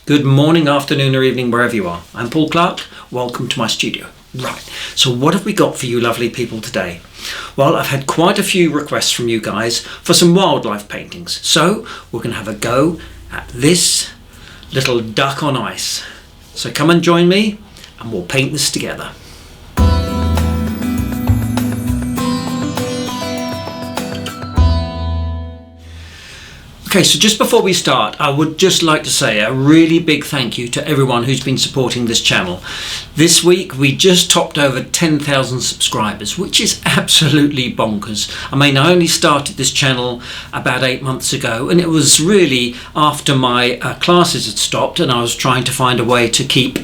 Good morning, afternoon or evening, wherever you are. I'm Paul Clark. Welcome to my studio. Right, so what have we got for you lovely people today? Well, I've had quite a few requests from you guys for some wildlife paintings. So we're going to have a go at this little duck on ice. So come and join me and we'll paint this together. Okay, so just before we start, I would just like to say a really big thank you to everyone who's been supporting this channel. This week we just topped over 10,000 subscribers, which is absolutely bonkers. I mean, I only started this channel about 8 months ago, and it was really after my classes had stopped and I was trying to find a way to keep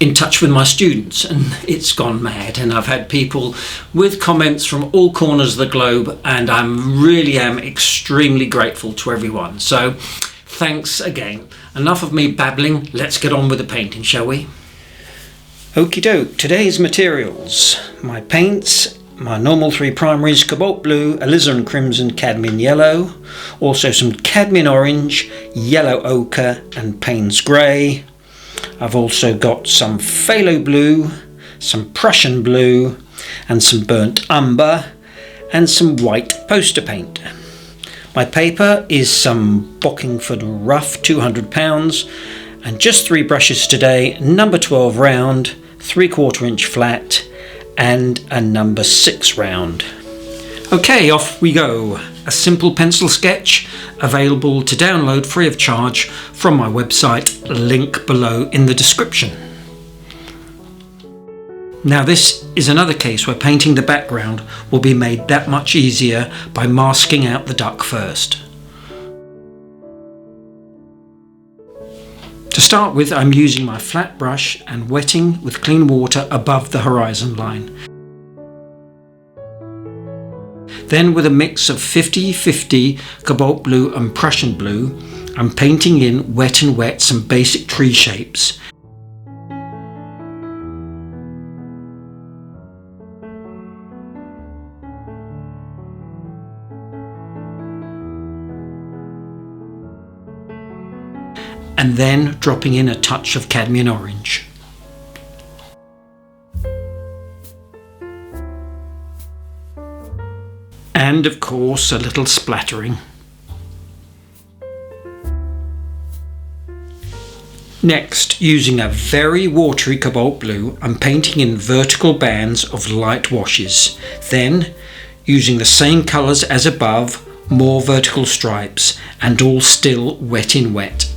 in touch with my students, and it's gone mad, and I've had people with comments from all corners of the globe, and I really am extremely grateful to everyone. So thanks again. Enough of me babbling, let's get on with the painting, shall we? Okie doke, today's materials: my paints, my normal 3 primaries, cobalt blue, alizarin crimson, cadmium yellow, also some cadmium orange, yellow ochre and Payne's grey. I've also got some phthalo blue, some Prussian blue and some burnt umber and some white poster paint. My paper is some Bockingford Rough 200 pounds and just 3 brushes today, number 12 round, 3/4 inch flat and a number 6 round. Okay, off we go. A simple pencil sketch available to download free of charge from my website, link below in the description. Now this is another case where painting the background will be made that much easier by masking out the duck first. To start with, I'm using my flat brush and wetting with clean water above the horizon line. Then with a mix of 50-50 cobalt blue and Prussian blue, I'm painting in wet and wet some basic tree shapes. And then dropping in a touch of cadmium orange. And of course a little splattering. Next, using a very watery cobalt blue, I'm painting in vertical bands of light washes. Then, using the same colours as above, more vertical stripes, and all still wet in wet.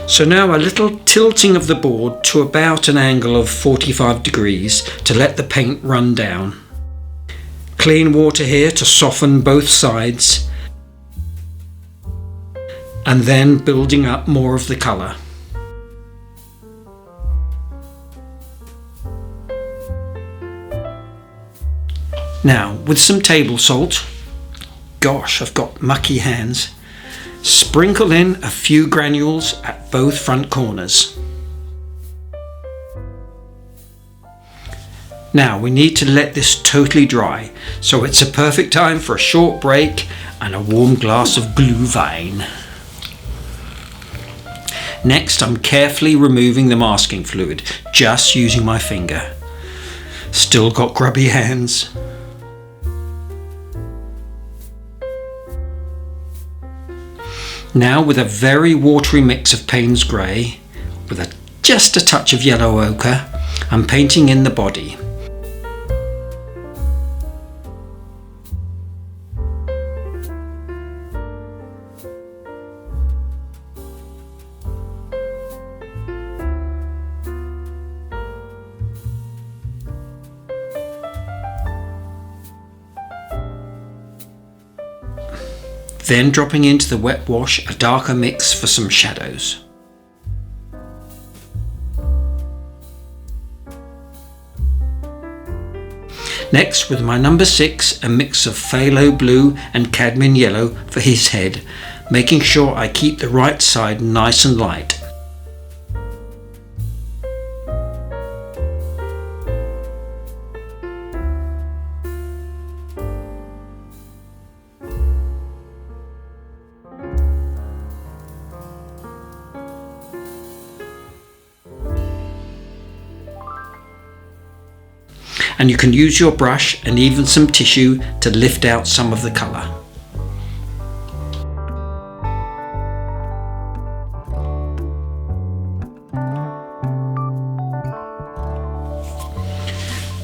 So now a little tilting of the board to about an angle of 45 degrees to let the paint run down. Clean water here to soften both sides, and then building up more of the colour. Now with some table salt, gosh, I've got mucky hands, sprinkle in a few granules at both front corners. Now we need to let this totally dry, so it's a perfect time for a short break and a warm glass of Glühwein. Next, I'm carefully removing the masking fluid, just using my finger. Still got grubby hands. Now with a very watery mix of Payne's grey, with just a touch of yellow ochre, I'm painting in the body. Then dropping into the wet wash a darker mix for some shadows. Next, with my number 6, a mix of phthalo blue and cadmium yellow for his head, making sure I keep the right side nice and light. And you can use your brush and even some tissue to lift out some of the colour.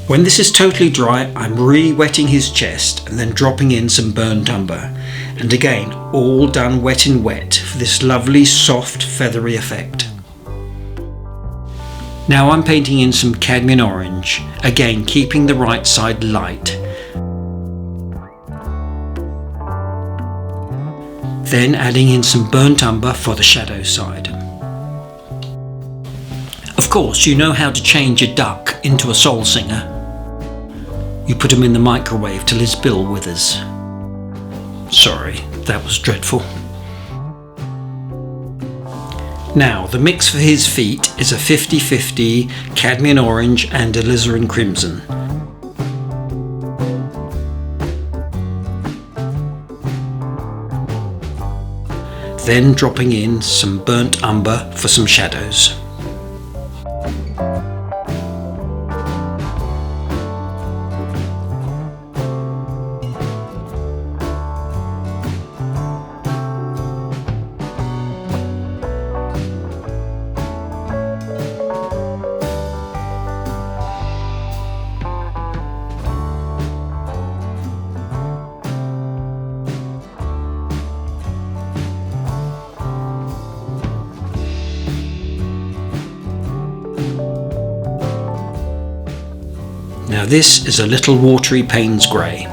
When this is totally dry, I'm re-wetting his chest and then dropping in some burnt umber. And again, all done wet in wet for this lovely soft feathery effect. Now I'm painting in some cadmium orange, again keeping the right side light. Then adding in some burnt umber for the shadow side. Of course, you know how to change a duck into a soul singer. You put him in the microwave till his bill withers. Sorry, that was dreadful. Now, the mix for his feet is a 50-50 cadmium orange and alizarin crimson. Then dropping in some burnt umber for some shadows. Now this is a little watery Payne's grey.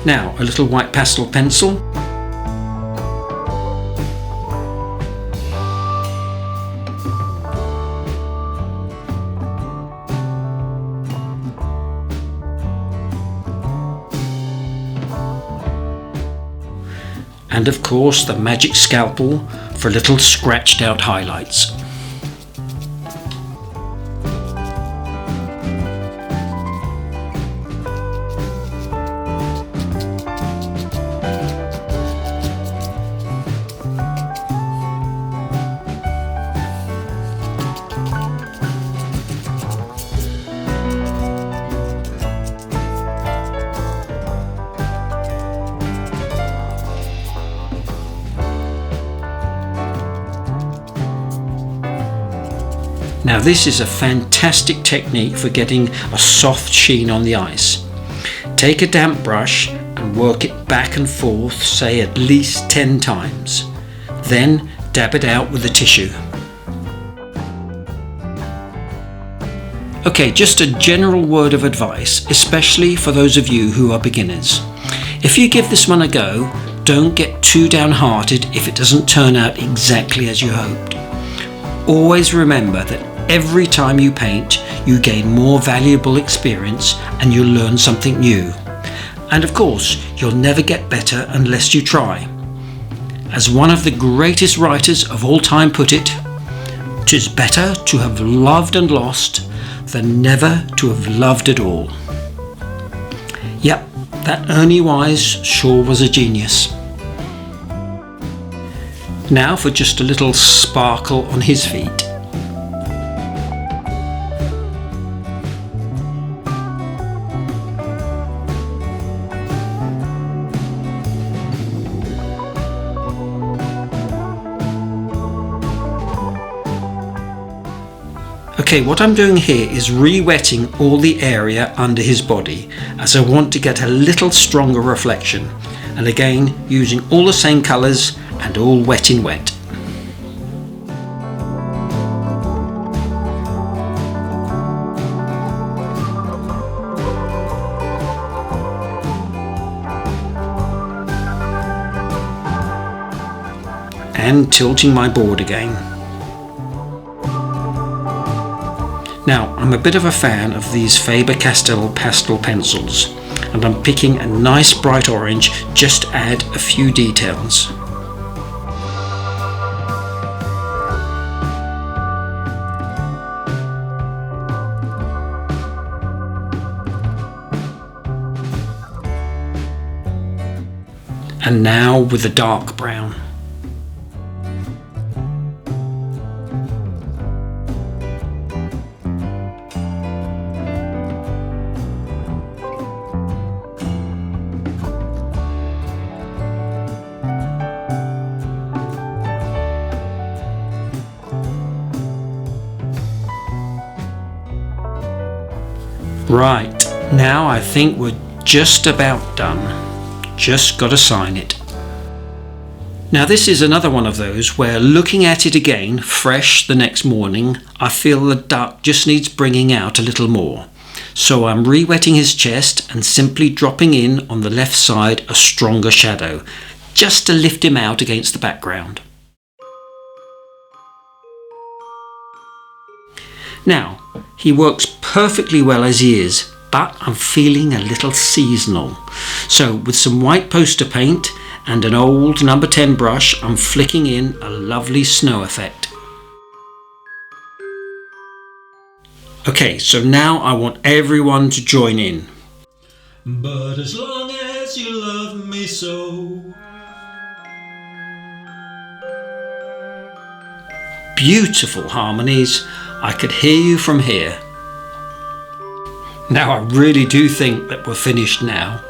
Now a little white pastel pencil. And of course the magic scalpel for little scratched out highlights. Now this is a fantastic technique for getting a soft sheen on the ice. Take a damp brush and work it back and forth, say at least 10 times. Then dab it out with a tissue. Okay, just a general word of advice, especially for those of you who are beginners. If you give this one a go, don't get too downhearted if it doesn't turn out exactly as you hoped. Always remember that every time you paint, you gain more valuable experience and you'll learn something new. And of course, you'll never get better unless you try. As one of the greatest writers of all time put it, "'Tis better to have loved and lost than never to have loved at all." Yep, that Ernie Wise sure was a genius. Now for just a little sparkle on his feet. Okay, what I'm doing here is re-wetting all the area under his body, as I want to get a little stronger reflection, and again using all the same colours and all wet in wet. and tilting my board again. Now, I'm a bit of a fan of these Faber-Castell pastel pencils, and I'm picking a nice bright orange just to add a few details. And now with the dark brown. Right, now I think we're just about done. Just got to sign it. Now this is another one of those where looking at it again, fresh the next morning, I feel the duck just needs bringing out a little more. So I'm re-wetting his chest and simply dropping in on the left side a stronger shadow, just to lift him out against the background. Now, he works perfectly well as he is, but I'm feeling a little seasonal. So with some white poster paint and an old number 10 brush, I'm flicking in a lovely snow effect. Okay, so now I want everyone to join in. But as long as you love me so. Beautiful harmonies. I could hear you from here. Now I really do think that we're finished now.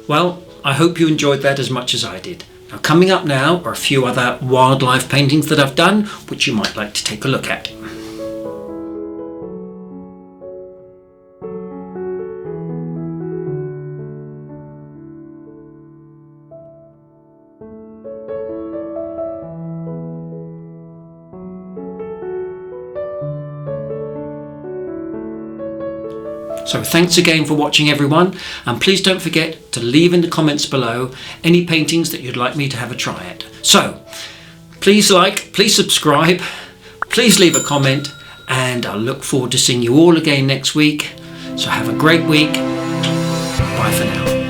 Well, I hope you enjoyed that as much as I did. Now coming up now are a few other wildlife paintings that I've done, which you might like to take a look at. So thanks again for watching everyone, and please don't forget to leave in the comments below any paintings that you'd like me to have a try at. So please like, please subscribe, please leave a comment, and I'll look forward to seeing you all again next week. So have a great week. Bye for now.